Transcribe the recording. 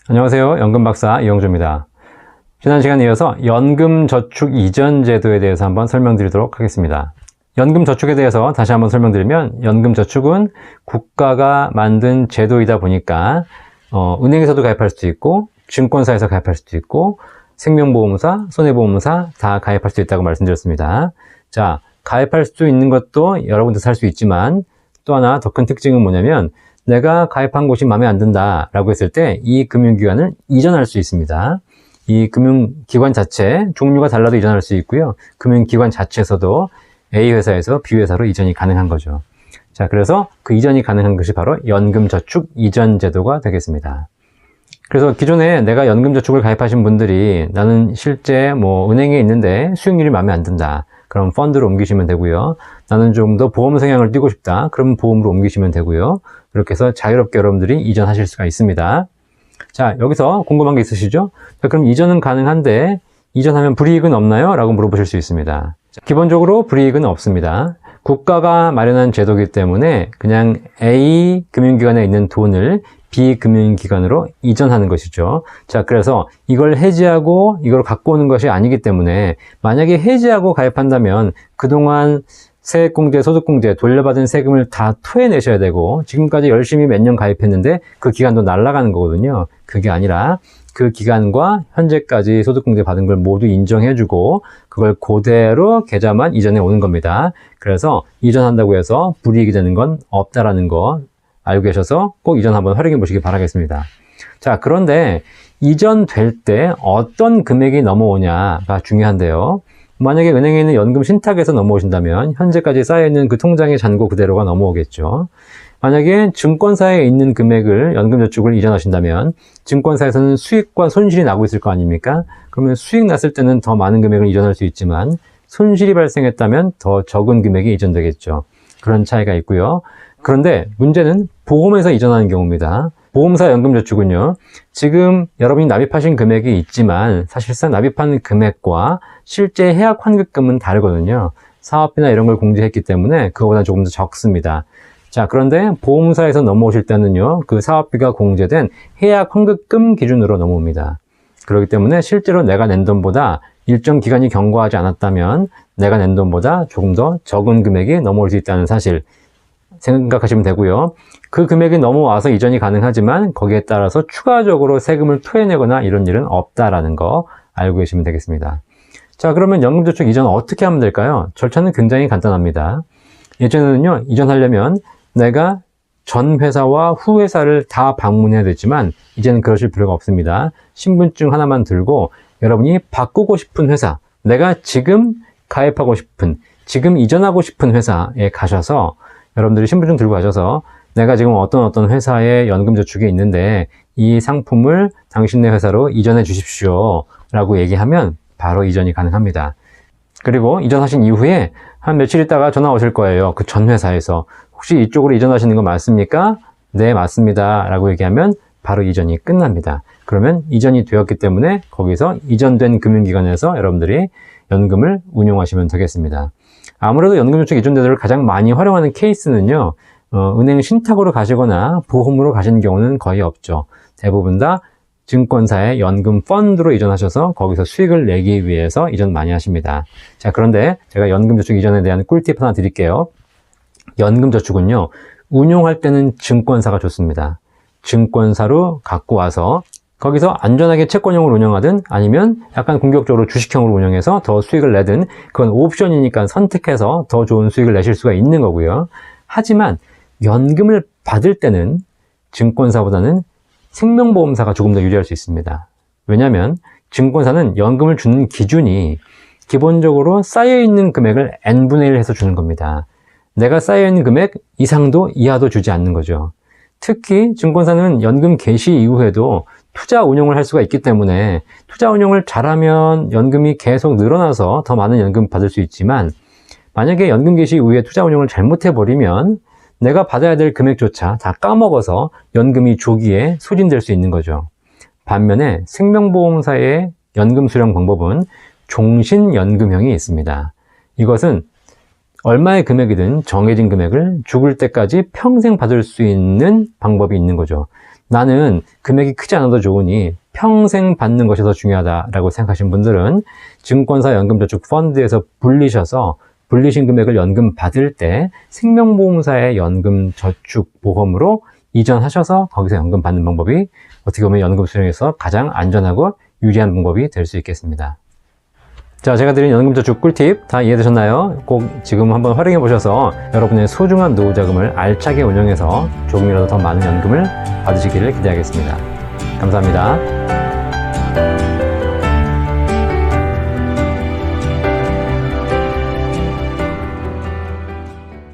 안녕하세요. 연금박사 이영주입니다. 지난 시간에 이어서 연금저축 이전 제도에 대해서 한번 설명드리도록 하겠습니다. 연금저축에 대해서 다시 한번 설명드리면, 연금저축은 국가가 만든 제도이다 보니까 은행에서도 가입할 수도 있고 증권사에서 가입할 수도 있고 생명보험사, 손해보험사 다 가입할 수 있다고 말씀드렸습니다. 자, 가입할 수 있는 것도 여러분들 살 수 있지만, 또 하나 더 큰 특징은 뭐냐면, 내가 가입한 곳이 마음에 안 든다 라고 했을 때 이 금융기관을 이전할 수 있습니다. 이 금융기관 자체, 종류가 달라도 이전할 수 있고요. 금융기관 자체에서도 A 회사에서 B 회사로 이전이 가능한 거죠. 자, 그래서 그 이전이 가능한 것이 바로 연금저축 이전 제도가 되겠습니다. 그래서 기존에 내가 연금저축을 가입하신 분들이, 나는 실제 은행에 있는데 수익률이 마음에 안 든다, 그럼 펀드로 옮기시면 되고요. 나는 좀 더 보험 성향을 띠고 싶다, 그럼 보험으로 옮기시면 되고요. 그렇게 해서 자유롭게 여러분들이 이전하실 수가 있습니다. 자, 여기서 궁금한 게 있으시죠? 자, 그럼 이전은 가능한데 이전하면 불이익은 없나요? 라고 물어보실 수 있습니다. 자, 기본적으로 불이익은 없습니다. 국가가 마련한 제도이기 때문에 그냥 A 금융기관에 있는 돈을 B 금융기관으로 이전하는 것이죠. 자, 그래서 이걸 해지하고 이걸 갖고 오는 것이 아니기 때문에, 만약에 해지하고 가입한다면 그동안 세액공제, 소득공제, 돌려받은 세금을 다 토해내셔야 되고, 지금까지 열심히 몇 년 가입했는데 그 기간도 날아가는 거거든요. 그게 아니라 그 기간과 현재까지 소득공제 받은 걸 모두 인정해주고 그걸 그대로 계좌만 이전해 오는 겁니다. 그래서 이전한다고 해서 불이익이 되는 건 없다라는 거 알고 계셔서 꼭 이전 한번 활용해 보시기 바라겠습니다. 자, 그런데 이전될 때 어떤 금액이 넘어오냐가 중요한데요. 만약에 은행에 있는 연금 신탁에서 넘어오신다면 현재까지 쌓여있는 그 통장의 잔고 그대로가 넘어오겠죠. 만약에 증권사에 있는 금액을, 연금저축을 이전하신다면 증권사에서는 수익과 손실이 나고 있을 거 아닙니까? 그러면 수익 났을 때는 더 많은 금액을 이전할 수 있지만, 손실이 발생했다면 더 적은 금액이 이전되겠죠. 그런 차이가 있고요. 그런데 문제는 보험에서 이전하는 경우입니다. 보험사 연금저축은요, 지금 여러분이 납입하신 금액이 있지만 사실상 납입한 금액과 실제 해약 환급금은 다르거든요. 사업비나 이런 걸 공제했기 때문에 그거보다 조금 더 적습니다. 자, 그런데 보험사에서 넘어오실 때는요, 그 사업비가 공제된 해약 환급금 기준으로 넘어옵니다. 그렇기 때문에 실제로 내가 낸 돈보다 일정 기간이 경과하지 않았다면 내가 낸 돈보다 조금 더 적은 금액이 넘어올 수 있다는 사실 생각하시면 되고요. 그 금액이 넘어와서 이전이 가능하지만 거기에 따라서 추가적으로 세금을 토해내거나 이런 일은 없다라는 거 알고 계시면 되겠습니다. 자, 그러면 연금저축 이전 어떻게 하면 될까요? 절차는 굉장히 간단합니다. 예전에는요, 이전하려면 내가 전 회사와 후 회사를 다 방문해야 됐지만 이제는 그러실 필요가 없습니다. 신분증 하나만 들고 여러분이 바꾸고 싶은 회사, 내가 지금 가입하고 싶은, 지금 이전하고 싶은 회사에 가셔서, 여러분들이 신분증 들고 가셔서 내가 지금 어떤 회사에 연금저축이 있는데 이 상품을 당신네 회사로 이전해 주십시오 라고 얘기하면 바로 이전이 가능합니다. 그리고 이전하신 이후에 한 며칠 있다가 전화 오실 거예요. 그 전 회사에서 혹시 이쪽으로 이전하시는 거 맞습니까? 네, 맞습니다 라고 얘기하면 바로 이전이 끝납니다. 그러면 이전이 되었기 때문에 거기서 이전된 금융기관에서 여러분들이 연금을 운용하시면 되겠습니다. 아무래도 연금저축 이전 제도를 가장 많이 활용하는 케이스는요, 은행 신탁으로 가시거나 보험으로 가시는 경우는 거의 없죠. 대부분 다 증권사의 연금 펀드로 이전하셔서 거기서 수익을 내기 위해서 이전 많이 하십니다. 자, 그런데 제가 연금저축 이전에 대한 꿀팁 하나 드릴게요. 연금저축은요, 운용할 때는 증권사가 좋습니다. 증권사로 갖고 와서 거기서 안전하게 채권형으로 운영하든 아니면 약간 공격적으로 주식형으로 운영해서 더 수익을 내든, 그건 옵션이니까 선택해서 더 좋은 수익을 내실 수가 있는 거고요. 하지만 연금을 받을 때는 증권사보다는 생명보험사가 조금 더 유리할 수 있습니다. 왜냐하면 증권사는 연금을 주는 기준이 기본적으로 쌓여있는 금액을 n분의 1 해서 주는 겁니다. 내가 쌓여있는 금액 이상도 이하도 주지 않는 거죠. 특히 증권사는 연금 개시 이후에도 투자 운용을 할 수가 있기 때문에 투자 운용을 잘하면 연금이 계속 늘어나서 더 많은 연금 받을 수 있지만, 만약에 연금 개시 이후에 투자 운용을 잘못해버리면 내가 받아야 될 금액조차 다 까먹어서 연금이 조기에 소진될 수 있는 거죠. 반면에 생명보험사의 연금 수령 방법은 종신연금형이 있습니다. 이것은 얼마의 금액이든 정해진 금액을 죽을 때까지 평생 받을 수 있는 방법이 있는 거죠. 나는 금액이 크지 않아도 좋으니 평생 받는 것이 더 중요하다라고 생각하신 분들은 증권사 연금저축펀드에서 불리신 금액을 연금 받을 때 생명보험사의 연금저축보험으로 이전하셔서 거기서 연금 받는 방법이 어떻게 보면 연금 수령에서 가장 안전하고 유리한 방법이 될 수 있겠습니다. 자, 제가 드린 연금저축 꿀팁 다 이해되셨나요? 꼭 지금 한번 활용해 보셔서 여러분의 소중한 노후 자금을 알차게 운영해서 조금이라도 더 많은 연금을 받으시기를 기대하겠습니다. 감사합니다.